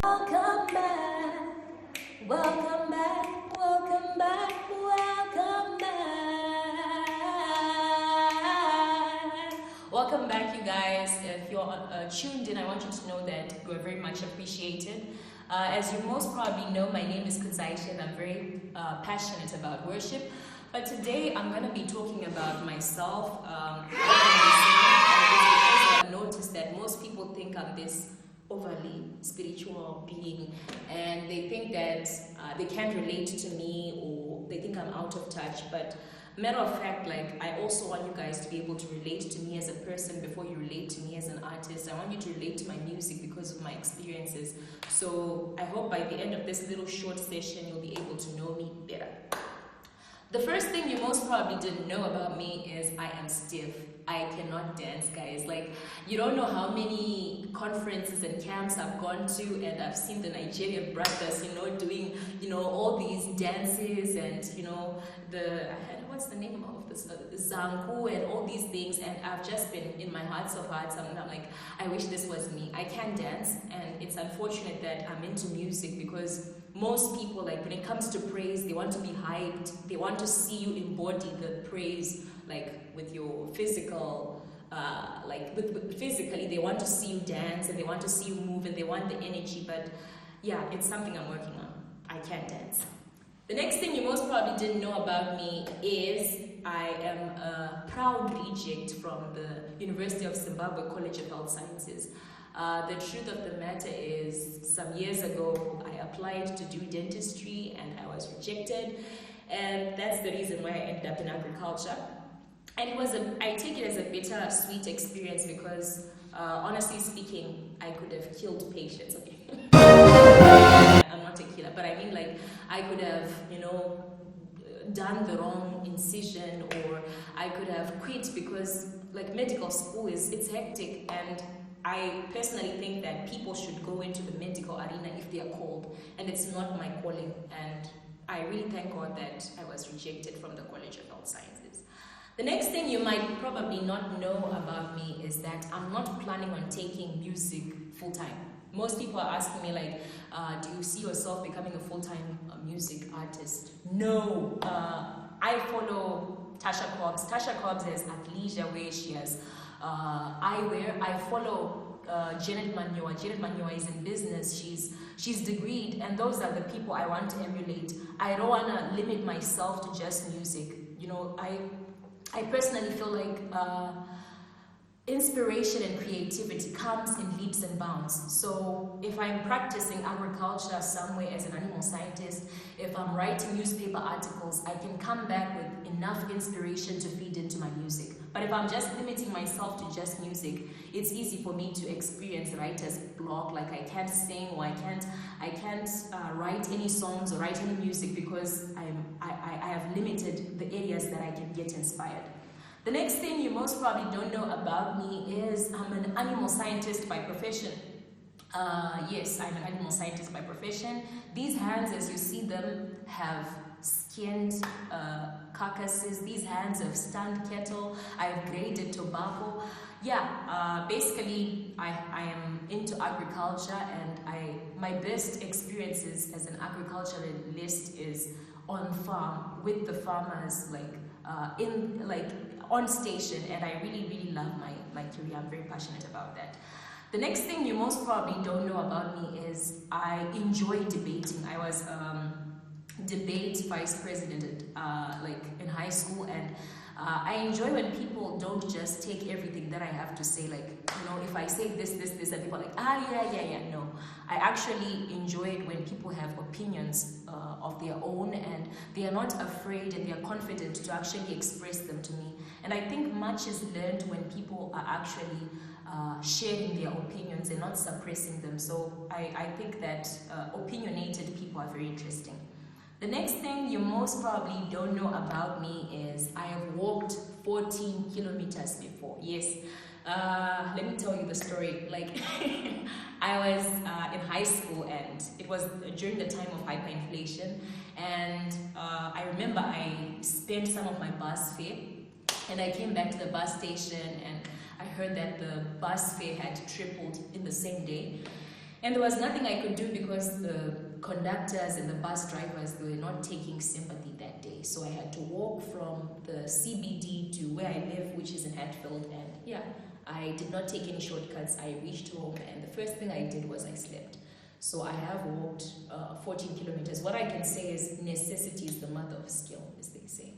Welcome back, welcome back, welcome back, welcome back. Welcome back, you guys. If you're tuned in, I want you to know that you are very much appreciated. As you most probably know, my name is Kuzaishi and I'm very passionate about worship. But today I'm going to be talking about myself. I've noticed that most people think I'm this overly spiritual being, and they think that they can't relate to me, or they think I'm out of touch. But matter of fact, like, I also want you guys to be able to relate to me as a person before you relate to me as an artist. I want you to relate to my music because of my experiences. So I hope by the end of this little short session you'll be able to know me better. The first thing you most probably didn't know about me is I am stiff. I cannot dance, guys. Like, you don't know how many conferences and camps I've gone to, and I've seen the Nigerian brothers, doing, all these dances and, what's the name of this, Zanku and all these things, and I've just been in my hearts of hearts, I'm like, I wish this was me. I can dance, and it's unfortunate that I'm into music because most people, like, when it comes to praise, they want to be hyped, they want to see you embody the praise, like, with your physical, physically, they want to see you dance, and they want to see you move, and they want the energy. But yeah, it's something I'm working on. I can't dance. The next thing you most probably didn't know about me is I am a proud reject from the University of Zimbabwe College of Health Sciences. The truth of the matter is, some years ago, I applied to do dentistry and I was rejected. And that's the reason why I ended up in agriculture. And I take it as a bittersweet experience because, honestly speaking, I could have killed patients. Okay. I'm not a killer, but I mean, like, I could have, done the wrong incision, or I could have quit because, like, medical school it's hectic, and I personally think that people should go into the medical arena if they are called, and it's not my calling. And I really thank God that I was rejected from the College of Health Sciences. The next thing you might probably not know about me is that I'm not planning on taking music full-time. Most people are asking me, like, do you see yourself becoming a full-time music artist? No. I follow Tasha Cobbs. Tasha Cobbs has athleisure where she has eyewear. I follow Janet Manyoa. Janet Manyoa is in business. She's degreed, and those are the people I want to emulate. I don't want to limit myself to just music. I personally feel like inspiration and creativity comes in leaps and bounds. So if I'm practicing agriculture somewhere as an animal scientist, if I'm writing newspaper articles, I can come back with enough inspiration to feed into my music. But if I'm just limiting myself to just music, it's easy for me to experience writer's block. Like, I can't sing, or I can't write any songs or write any music because I have limited the areas that I can get inspired. The next thing you most probably don't know about me is I'm an animal scientist by profession. Yes, I'm an animal scientist by profession. These hands, as you see them, have skinned carcasses. These hands have stunned cattle. I've graded tobacco. Yeah, basically, I am into agriculture, and my best experiences as an agriculturalist is on farm with the farmers, on station, and I really, really love my career. I'm very passionate about that. The next thing you most probably don't know about me is I enjoy debating. I was debate vice president in high school, and I enjoy when people don't just take everything that I have to say, like, if I say this, and people are like, yeah, no. I actually enjoy it when people have opinions of their own, and they are not afraid, and they are confident to actually express them to me. And I think much is learned when people are actually sharing their opinions and not suppressing them. So I think that opinionated people are very interesting. The next thing you most probably don't know about me is I have walked 14 kilometers before. Yes. Let me tell you the story. Like, I was in high school, and it was during the time of hyperinflation, and I remember I spent some of my bus fare, and I came back to the bus station, and I heard that the bus fare had tripled in the same day. And there was nothing I could do because the conductors and the bus drivers, they were not taking sympathy that day. So I had to walk from the CBD to where I live, which is in Hatfield. And yeah, I did not take any shortcuts. I reached home, and the first thing I did was I slept. So I have walked 14 kilometers. What I can say is necessity is the mother of skill, as they say.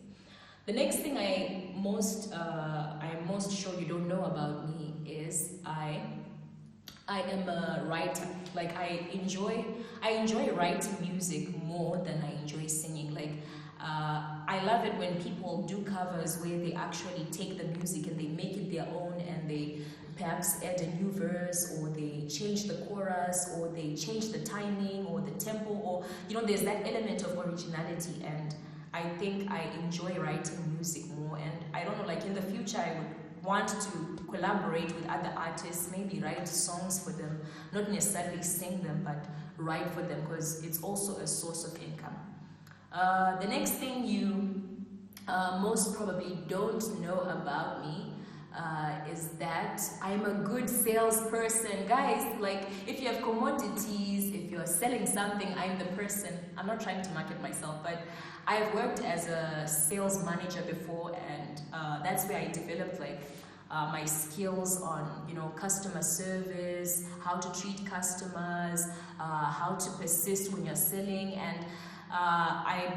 The next thing I'm most sure you don't know about me is I am a writer. Like I enjoy writing music more than I enjoy singing. Like I love it when people do covers where they actually take the music and they make it their own, and they perhaps add a new verse, or they change the chorus, or they change the timing or the tempo, or there's that element of originality. And I think I enjoy writing music more. And I don't know, like in the future I would want to collaborate with other artists, maybe write songs for them, not necessarily sing them, but write for them, because it's also a source of income. The next thing you most probably don't know about me is that I'm a good salesperson. Guys, like if you have commodities, if you're selling something, I'm the person. I'm not trying to market myself, but I've worked as a sales manager before, and that's where I developed my skills on customer service, how to treat customers, how to persist when you're selling. And I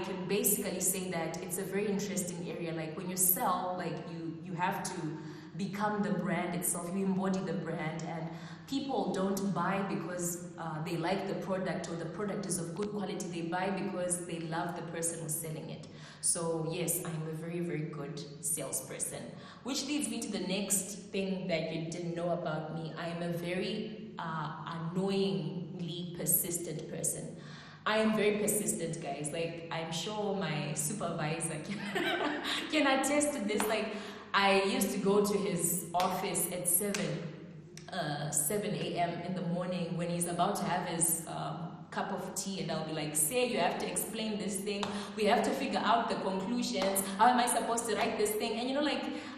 can basically say that it's a very interesting area. Like when you sell, like you have to become the brand itself. You embody the brand, and people don't buy because they like the product or the product is of good quality. They buy because they love the person who's selling it. So yes, I'm a very, very good salesperson. Which leads me to the next thing that you didn't know about me. I am a very annoyingly persistent person. I am very persistent, guys. Like, I'm sure my supervisor can attest to this. Like, I used to go to his office at 7 a.m. in the morning when he's about to have his cup of tea, and I'll be like, say, you have to explain this thing. We have to figure out the conclusions. How am I supposed to write this thing? And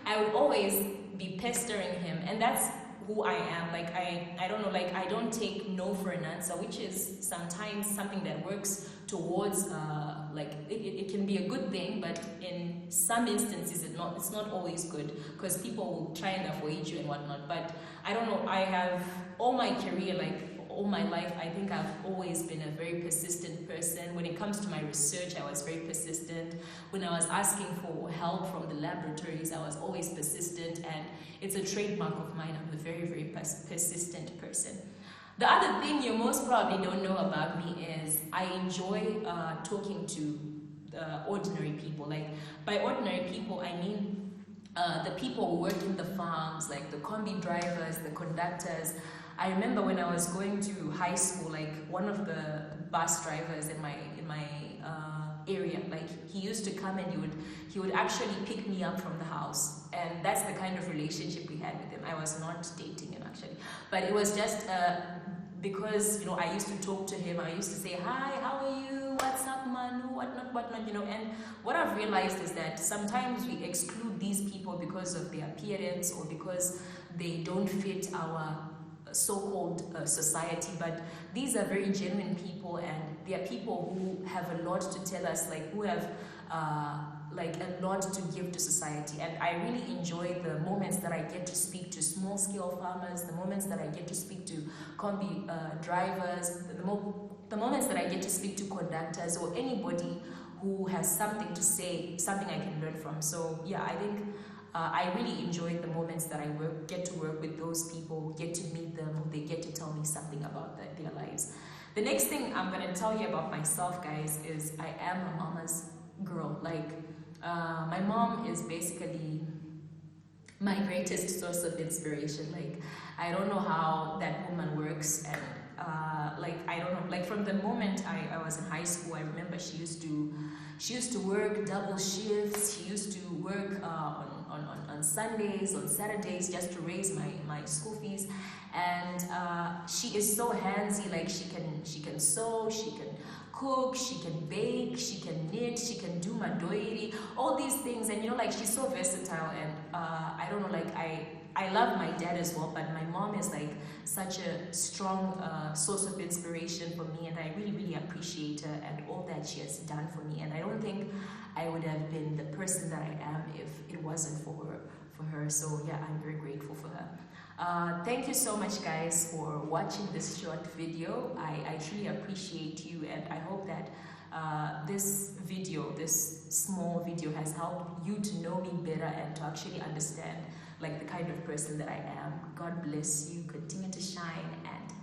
I would always be pestering him, and that's who I am. Like I don't know, like I don't take no for an answer, which is sometimes something that works towards it can be a good thing, but in some instances it's not always good, because people will try and avoid you and whatnot. But I don't know, I have all my career, like all my life, I think I've always been a very persistent person. When it comes to my research, I was very persistent. When I was asking for help from the laboratories, I was always persistent, and it's a trademark of mine. I'm a very, very persistent person. The other thing you most probably don't know about me is I enjoy talking to ordinary people. Like, by ordinary people, I mean the people who work in the farms, like the combi drivers, the conductors. I remember when I was going to high school, like one of the bus drivers in my area, like he used to come and he would actually pick me up from the house, and that's the kind of relationship we had with him. I was not dating him actually, but it was just because I used to talk to him. I used to say, hi, how are you? What's up, Manu? Whatnot, And what I've realized is that sometimes we exclude these people because of their appearance or because they don't fit our so-called society, but these are very genuine people, and they are people who have a lot to tell us, like who have a lot to give to society. And I really enjoy the moments that I get to speak to small-scale farmers, the moments that I get to speak to combi drivers, the moments that I get to speak to conductors, or anybody who has something to say, something I can learn from. So yeah, I think I really enjoy the moments that I get to work with those people, get to meet them, they get to tell me something about their lives. The next thing I'm going to tell you about myself, guys, is I am a mama's girl. Like, my mom is basically my greatest source of inspiration. Like, I don't know how that woman works, and I don't know, like from the moment I was in high school, I remember she used to work double shifts. She used to work on Sundays, on Saturdays, just to raise my school fees. And she is so handsy. Like, she can sew, she can cook, she can bake, she can knit, she can do madoiri, all these things. And she's so versatile. And I don't know, like I I love my dad as well, but my mom is like such a strong source of inspiration for me, and I really, really appreciate her and all that she has done for me. And I don't think I would have been the person that I am if it wasn't for her. So yeah, I'm very grateful for her. Thank you so much, guys, for watching this short video. I truly appreciate you, and I hope that this small video has helped you to know me better and to actually understand like the kind of person that I am. God bless you. Continue to shine, and